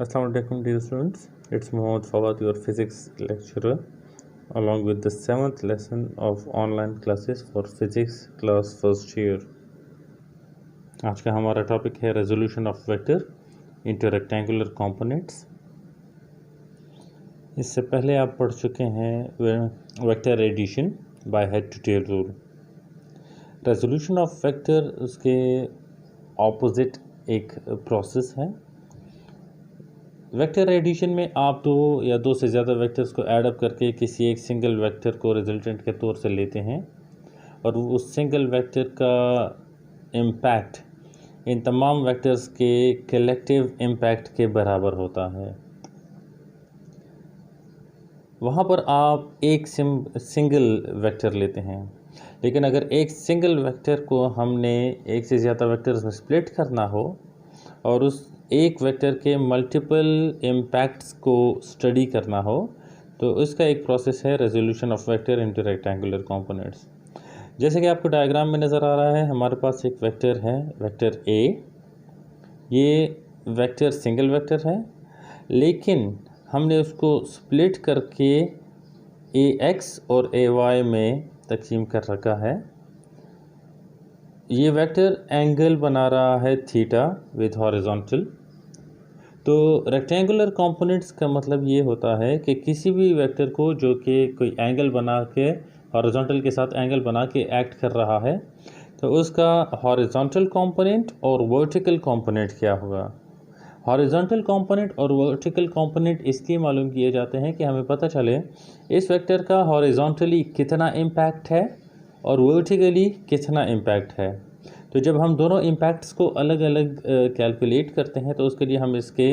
Assalamualaikum dear students, it's Mohammad Fawad, your physics lecturer, along with the 7th lesson of online classes for physics class first year. आज का हमारा topic है resolution of vector into rectangular components. इससे पहले आप पढ़ चुके हैं vector addition by head to tail rule. Resolution of vector उसके ऑपोजिट एक प्रोसेस है। वेक्टर एडिशन में आप दो या दो से ज़्यादा वेक्टर्स को ऐड अप करके किसी एक सिंगल वेक्टर को रिजल्टेंट के तौर से लेते हैं और उस सिंगल वेक्टर का इम्पैक्ट इन तमाम वेक्टर्स के कलेक्टिव इम्पैक्ट के बराबर होता है। वहाँ पर आप एक सिंगल वेक्टर लेते हैं, लेकिन अगर एक सिंगल वेक्टर को हमने एक से ज़्यादा वेक्टर्स में स्प्लिट करना हो और उस एक वेक्टर के मल्टीपल इम्पैक्ट्स को स्टडी करना हो तो इसका एक प्रोसेस है resolution of vector into rectangular components. जैसे कि आपको डायग्राम में नज़र आ रहा है, हमारे पास एक वेक्टर है, वेक्टर ए। ये वेक्टर सिंगल वेक्टर है, लेकिन हमने उसको स्प्लिट करके ए एक्स और ए वाई में तकसीम कर रखा है। ये वेक्टर एंगल बना रहा है थीटा विद हॉरिजॉन्टल। तो रेक्टेंगुलर कंपोनेंट्स का मतलब ये होता है कि किसी भी वेक्टर को जो कि कोई एंगल बना के हॉरिजॉन्टल के साथ एंगल बना के एक्ट कर रहा है, तो उसका हॉरिजॉन्टल कंपोनेंट और वर्टिकल कंपोनेंट क्या होगा। हॉरिजॉन्टल कंपोनेंट और वर्टिकल कंपोनेंट इसलिए मालूम किए जाते हैं कि हमें पता चले इस वेक्टर का हॉरिजॉन्टली कितना इम्पैक्ट है और वर्टिकली कितना इम्पैक्ट है। तो जब हम दोनों इम्पैक्ट्स को अलग अलग कैलकुलेट करते हैं तो उसके लिए हम इसके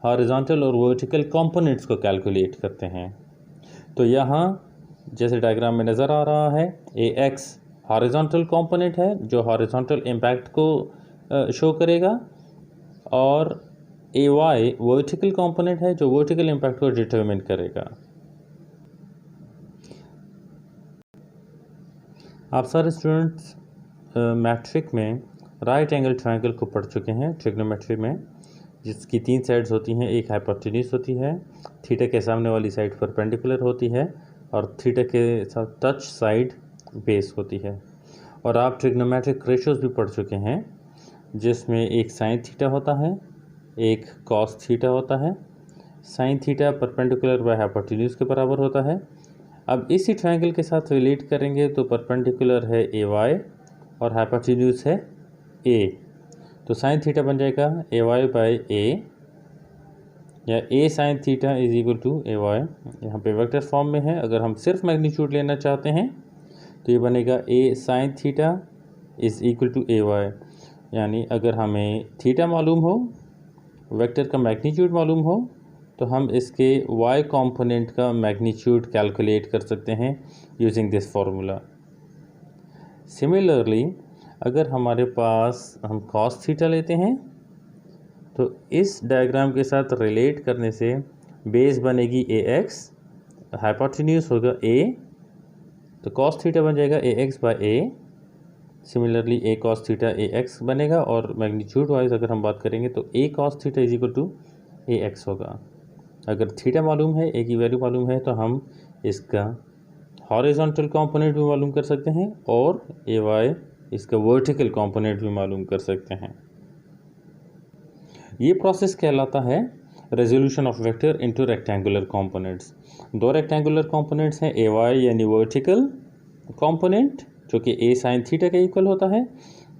हॉरिजॉन्टल और वर्टिकल कंपोनेंट्स को कैलकुलेट करते हैं। तो यहाँ जैसे डायग्राम में नज़र आ रहा है, ए एक्स हॉरिजॉन्टल कंपोनेंट है जो हॉरिजॉन्टल इम्पैक्ट को शो करेगा, और ए वाई वर्टिकल कंपोनेंट है जो वर्टिकल इम्पैक्ट को डिटरमिन करेगा। आप सारे स्टूडेंट्स मैट्रिक में राइट एंगल ट्रायंगल को पढ़ चुके हैं ट्रिग्नोमेट्री में, जिसकी 3 साइड्स होती हैं। एक हाइपोटेन्यूज होती है, थीटा के सामने वाली साइड परपेंडिकुलर होती है और थीटा के साथ टच साइड बेस होती है। और आप ट्रिग्नोमेट्रिक रेशियोज भी पढ़ चुके हैं, जिसमें एक साइन थीटा होता है, एक कॉस थीटा होता है। Sine theta perpendicular by hypotenuse के बराबर होता है। अब इसी ट्रायंगल के साथ रिलेट करेंगे तो परपेंडिकुलर है ए वाई और हाइपोटेन्यूज है ए, तो साइन थीटा बन जाएगा ए वाई बाई ए, या A sine theta is equal to A Y. यहाँ पे वेक्टर फॉर्म में है। अगर हम सिर्फ मैग्नीट्यूड लेना चाहते हैं तो ये बनेगा A sine theta is equal to A Y. यानी अगर हमें थीटा मालूम हो, वेक्टर का मैग्नीट्यूड मालूम हो, तो हम इसके y कंपोनेंट का मैग्नीट्यूड कैलकुलेट कर सकते हैं यूजिंग दिस फार्मूला। सिमिलरली अगर हमारे पास हम cos थीटा लेते हैं तो इस डायग्राम के साथ रिलेट करने से बेस बनेगी ए एक्स, हाइपोटेन्यूज होगा a, तो cos थीटा बन जाएगा A X by A. Similarly A cos theta A X बनेगा, और मैग्नीट्यूड वाइज अगर हम बात करेंगे तो A cos theta is equal to A X होगा। अगर थीटा मालूम है, ए की वैल्यू मालूम है, तो हम इसका हॉरिजॉन्टल कंपोनेंट भी मालूम कर सकते हैं और ए वाई इसका वर्टिकल कंपोनेंट भी मालूम कर सकते हैं। ये प्रोसेस कहलाता है resolution of vector into rectangular components. दो रेक्टेंगुलर कंपोनेंट्स हैं, ए वाई यानी वर्टिकल कंपोनेंट जो कि ए साइन थीटा के इक्वल होता है,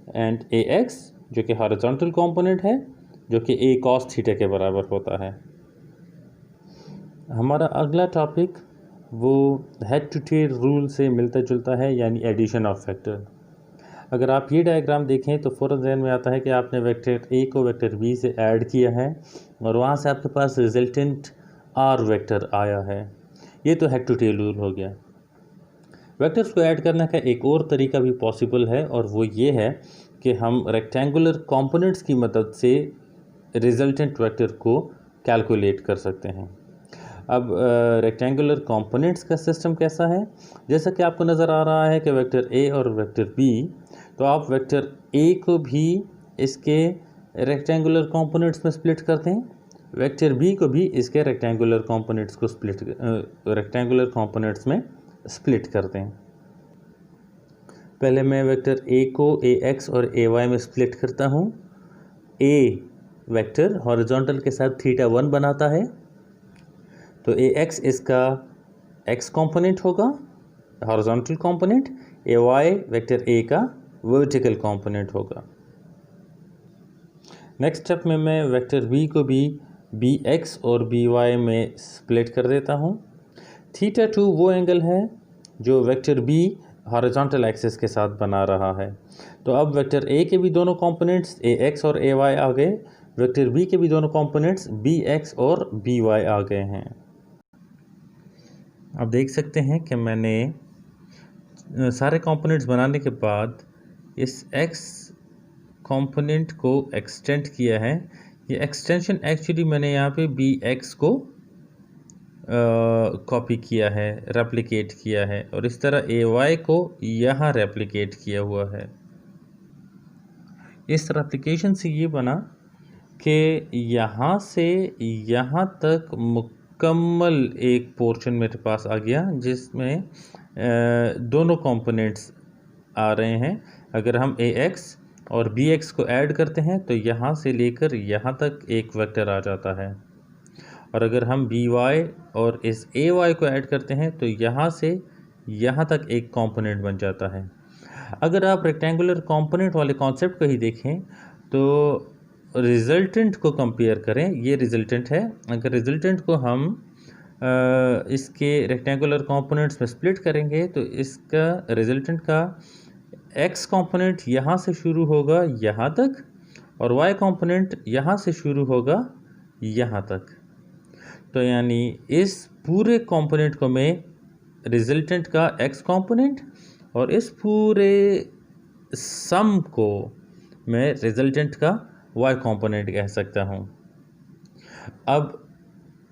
एंड ए एक्स जो कि हॉरिजॉन्टल कंपोनेंट है जो कि ए कॉस थीटा के बराबर होता है। हमारा अगला टॉपिक वो हेड टू टेल रूल से मिलता जुलता है, यानी एडिशन ऑफ वेक्टर। अगर आप ये डायग्राम देखें तो फ़ौरन ज़हन में आता है कि आपने वेक्टर ए को वेक्टर बी से ऐड किया है और वहाँ से आपके पास रिजल्टेंट आर वेक्टर आया है। ये तो हेड टू टेल रूल हो गया। वेक्टर्स को ऐड करने का एक और तरीका भी पॉसिबल है, और वो ये है कि हम रेक्टेंगुलर कंपोनेंट्स की मदद से रिजल्टेंट वेक्टर को कैलकुलेट कर सकते हैं। अब रेक्टेंगुलर कंपोनेंट्स का सिस्टम कैसा है, जैसा कि आपको नज़र आ रहा है कि वेक्टर ए और वेक्टर बी, तो आप वेक्टर ए को भी इसके रेक्टेंगुलर कंपोनेंट्स में स्प्लिट करते हैं वेक्टर बी को भी इसके रेक्टेंगुलर कंपोनेंट्स में स्प्लिट करते हैं। पहले मैं वेक्टर ए को ए एक्स और ए वाई में स्प्लिट करता हूँ। ए वेक्टर हॉरिजॉन्टल के साथ थीटा 1 बनाता है, तो ए एक्स इसका एक्स कंपोनेंट होगा, horizontal component. A y vector A का वर्टिकल कंपोनेंट होगा। नेक्स्ट स्टेप में मैं वेक्टर बी को भी बी एक्स और बी वाई में स्प्लिट कर देता हूँ। थीटा 2 वो एंगल है जो वेक्टर बी हॉरिजॉन्टल एक्सिस के साथ बना रहा है। तो अब वेक्टर ए के भी दोनों कंपोनेंट्स ए एक्स और ए वाई आ गए, वेक्टर बी के भी दोनों कंपोनेंट्स बी एक्स और बी वाई आ गए हैं। आप देख सकते हैं कि मैंने सारे कंपोनेंट्स बनाने के बाद इस एक्स कंपोनेंट को एक्सटेंड किया है। ये एक्सटेंशन एक्चुअली मैंने यहाँ पे बी एक्स को कॉपी किया है, रेप्लिकेट किया है, और इस तरह ए वाई को यहाँ रेप्लिकेट किया हुआ है। इस रेप्लिकेशन से ये बना कि यहाँ से यहाँ तक मुकम्मल एक पोर्शन मेरे पास आ गया जिसमें दोनों कंपोनेंट्स आ रहे हैं। अगर हम ए एक्स और बी एक्स को ऐड करते हैं तो यहाँ से लेकर यहाँ तक एक वेक्टर आ जाता है, और अगर हम बी वाई और इस ए वाई को ऐड करते हैं तो यहाँ से यहाँ तक एक कंपोनेंट बन जाता है। अगर आप रेक्टेंगुलर कंपोनेंट वाले कॉन्सेप्ट को ही देखें तो रिजल्टेंट को कंपेयर करें, ये रिजल्टेंट है। अगर रिजल्टेंट को हम इसके रेक्टेंगुलर कंपोनेंट्स में स्प्लिट करेंगे तो इसका रिजल्टेंट का एक्स कंपोनेंट यहाँ से शुरू होगा यहाँ तक, और वाई कंपोनेंट यहाँ से शुरू होगा यहाँ तक। तो यानी इस पूरे कंपोनेंट को मैं रिजल्टेंट का एक्स कंपोनेंट और इस पूरे सम को मैं रिजल्टेंट का वाई कंपोनेंट कह सकता हूँ। अब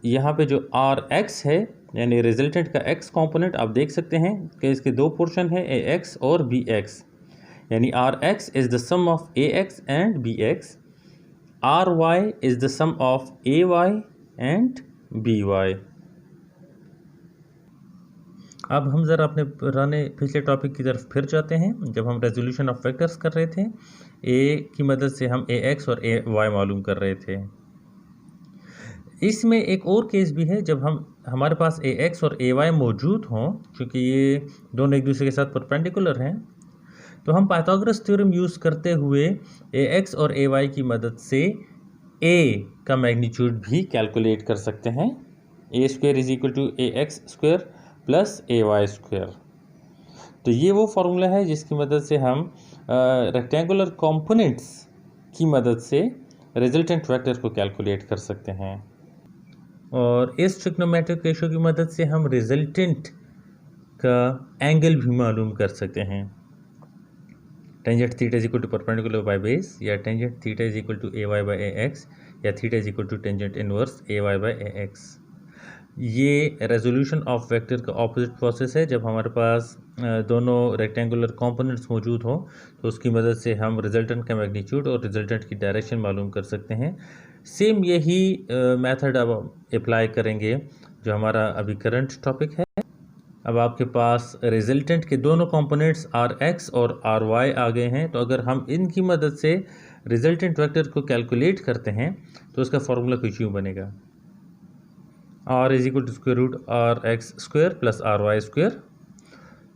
यहाँ पे जो आर एक्स है यानी रिजल्टेंट का एक्स कंपोनेंट, आप देख सकते हैं कि इसके दो पोर्शन है, ए एक्स और बी एक्स, यानी R x is the sum of A x and B x, R y is the sum of A y and B y. अब हम ज़रा अपने पुराने पिछले टॉपिक की तरफ फिर जाते हैं। जब हम रेजोल्यूशन ऑफ वेक्टर्स कर रहे थे, ए की मदद से हम ए एक्स और ए वाई मालूम कर रहे थे। इसमें एक और केस भी है जब हमारे पास ए एक्स और ए वाई मौजूद हों, क्योंकि ये दोनों एक दूसरे के साथ परपेंडिकुलर हैं, तो हम पाइथागोरस थ्योरम यूज़ करते हुए ए एक्स और ए वाई की मदद से ए का मैग्नीट्यूड भी कैलकुलेट कर सकते हैं। A square is equal to A X square plus A Y square. तो ये वो फार्मूला है जिसकी मदद से हम रेक्टेंगुलर कंपोनेंट्स की मदद से रिजल्टेंट वेक्टर को कैलकुलेट कर सकते हैं, और इस ट्रिग्नोमेट्रिक रेशियो की मदद से हम रिजल्टेंट का एंगल भी मालूम कर सकते हैं। Tangent theta is equal to perpendicular by base, या tangent theta is equal to A Y by A X, या theta is equal to tangent inverse A Y by A X. ये resolution of vector का opposite process है। जब हमारे पास दोनों rectangular components मौजूद हों तो उसकी मदद से हम रिजल्टेंट का मैग्नीट्यूड और रिजल्टेंट की डायरेक्शन मालूम कर सकते हैं। सेम यही मेथड अब अप्लाई करेंगे जो हमारा अभी करंट टॉपिक है। अब आपके पास रिजल्टेंट के दोनों कंपोनेंट्स आर एक्स और आर वाई आ गए हैं, तो अगर हम इनकी मदद से रिजल्टेंट वेक्टर को कैलकुलेट करते हैं तो उसका फॉर्मूला कुछ यूँ बनेगा, R is equal to square root R x square plus R y square.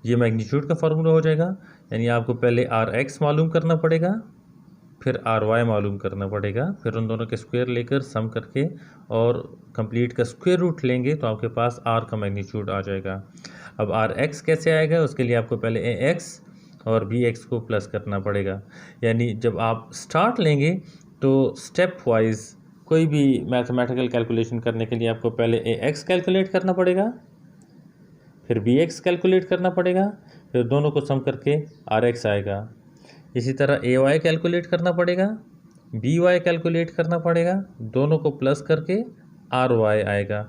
ये मैग्नीट्यूड का फार्मूला हो जाएगा, यानी आपको पहले आर एक्स मालूम करना पड़ेगा, फिर आर वाई मालूम करना पड़ेगा, फिर उन दोनों के स्क्वायर लेकर सम करके और कंप्लीट का स्क्वायर रूट लेंगे तो आपके पास आर का मैग्नीट्यूड आ जाएगा। अब आर एक्स कैसे आएगा, उसके लिए आपको पहले ए एक्स और बी एक्स को प्लस करना पड़ेगा। यानी जब आप स्टार्ट लेंगे तो स्टेप वाइज कोई भी मैथमेटिकल कैलकुलेशन करने के लिए आपको पहले ए एक्स कैलकुलेट करना पड़ेगा, फिर बी एक्स कैलकुलेट करना पड़ेगा, फिर दोनों को सम करके आर एक्स आएगा। इसी तरह ए वाई कैलकुलेट करना पड़ेगा, बी वाई कैलकुलेट करना पड़ेगा, दोनों को प्लस करके आर वाई आएगा।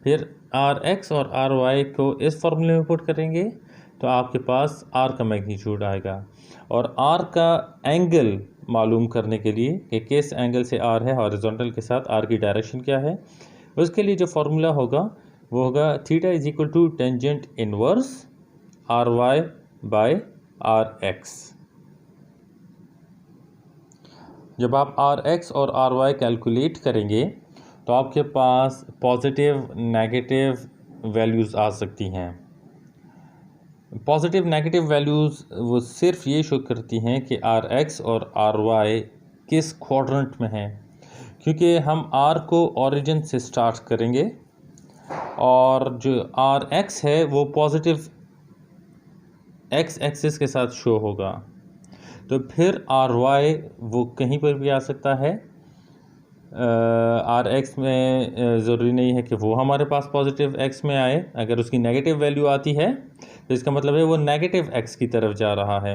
फिर आर एक्स और आर वाई को इस फॉर्मूले में पुट करेंगे तो आपके पास आर का मैग्नीट्यूड आएगा। और आर का एंगल मालूम करने के लिए कि किस एंगल से आर है हॉरिजॉन्टल के साथ, आर की डायरेक्शन क्या है, उसके लिए जो फार्मूला होगा वो होगा theta is equal to tangent inverse R y by R x. जब आप आर एक्स और आर वाई कैलकुलेट करेंगे तो आपके पास पॉजिटिव नेगेटिव वैल्यूज़ आ सकती हैं। पॉजिटिव नेगेटिव वैल्यूज़ वो सिर्फ ये शो करती हैं कि आर एक्स और आर वाई किस क्वाड्रेंट में हैं, क्योंकि हम आर को ओरिजिन से स्टार्ट करेंगे और जो आर एक्स है वो पॉजिटिव एक्स एक्सिस के साथ शो होगा। तो फिर आर वाई वो कहीं पर भी आ सकता है। आर एक्स में ज़रूरी नहीं है कि वो हमारे पास पॉजिटिव एक्स में आए। अगर उसकी नेगेटिव वैल्यू आती है तो इसका मतलब है वो नेगेटिव एक्स की तरफ जा रहा है।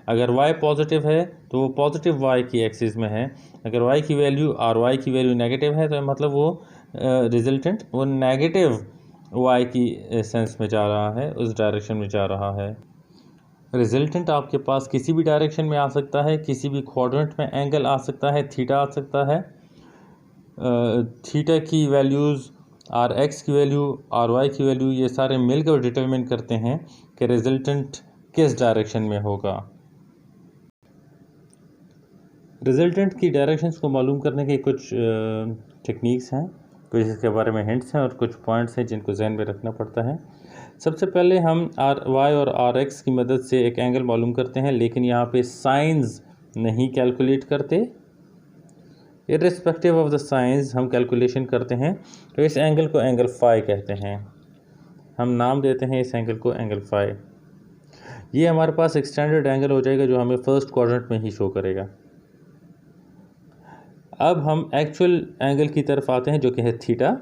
अगर y पॉजिटिव है तो वो पॉजिटिव y की एक्सिस में है। अगर y की वैल्यू और y की वैल्यू नेगेटिव है तो मतलब वो रिजल्टेंट वो नेगेटिव y की सेंस में जा रहा है, उस डायरेक्शन में जा रहा है। रिजल्टेंट आपके पास किसी भी डायरेक्शन में आ सकता है, किसी भी क्वाड्रेंट में एंगल आ सकता है, थीटा आ सकता है। थीटा की वैल्यूज़, आर एक्स की वैल्यू, आर वाई की वैल्यू, ये सारे मिलकर डिटरमिन करते हैं कि रिजल्टेंट किस डायरेक्शन में होगा। रिजल्टेंट की डायरेक्शंस को मालूम करने के कुछ टेक्निक्स हैं, कुछ इसके बारे में हिंट्स हैं और कुछ पॉइंट्स हैं जिनको जहन में रखना पड़ता है। सबसे पहले हम आर वाई और आर एक्स की मदद से एक एंगल मालूम करते हैं, लेकिन यहाँ पे साइंस नहीं कैलकुलेट करते। इर्रिस्पेक्टिव ऑफ द साइंस हम कैलकुलेशन करते हैं। तो इस एंगल को एंगल फाई कहते हैं, हम नाम देते हैं इस एंगल को एंगल फाई। ये हमारे पास एक स्टैंडर्ड एंगल हो जाएगा जो हमें फर्स्ट क्वाड्रेंट में ही शो करेगा। अब हम एक्चुअल एंगल की तरफ आते हैं जो कि है थीटा।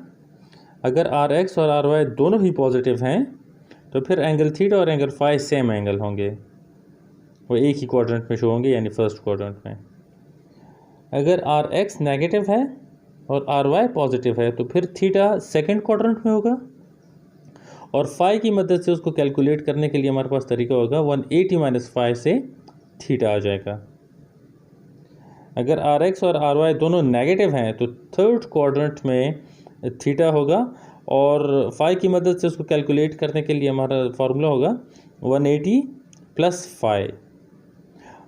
अगर आर एक्स और आर वाई दोनों भी पॉजिटिव हैं तो फिर एंगल थीटा और एंगल फाई सेम एंगल होंगे, वो एक ही क्वाड्रेंट में शो होंगे, यानी फर्स्ट क्वाड्रेंट में। अगर आर एक्स नेगेटिव है और आर वाई पॉजिटिव है तो फिर थीटा सेकंड क्वाड्रेंट में होगा और फाई की मदद से उसको कैलकुलेट करने के लिए हमारे पास तरीका होगा 180 माइनस फाई से थीटा आ जाएगा। अगर आर एक्स और आर वाई दोनों नेगेटिव हैं तो थर्ड क्वाड्रेंट में थीटा होगा और फाई की मदद से उसको कैलकुलेट करने के लिए हमारा फार्मूला होगा 180 प्लस फाई।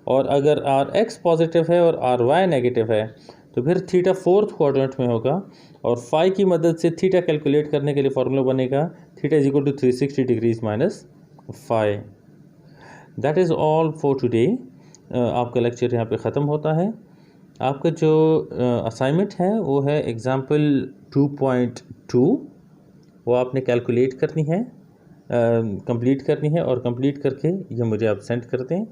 और अगर आर एक्स पॉजिटिव है और आर वाई नेगेटिव है तो फिर थीटा फोर्थ क्वाड्रेंट में होगा और फाई की मदद से थीटा कैलकुलेट करने के लिए फार्मूला बनेगा theta is equal to 360 degrees minus phi. That is all for today. आपका लेक्चर यहाँ पे ख़त्म होता है। आपका जो असाइनमेंट है वो है एग्जाम्पल 2.2, वो आपने कैलकुलेट करनी है, कंप्लीट करनी है और कंप्लीट करके ये मुझे आप सेंड कर दें।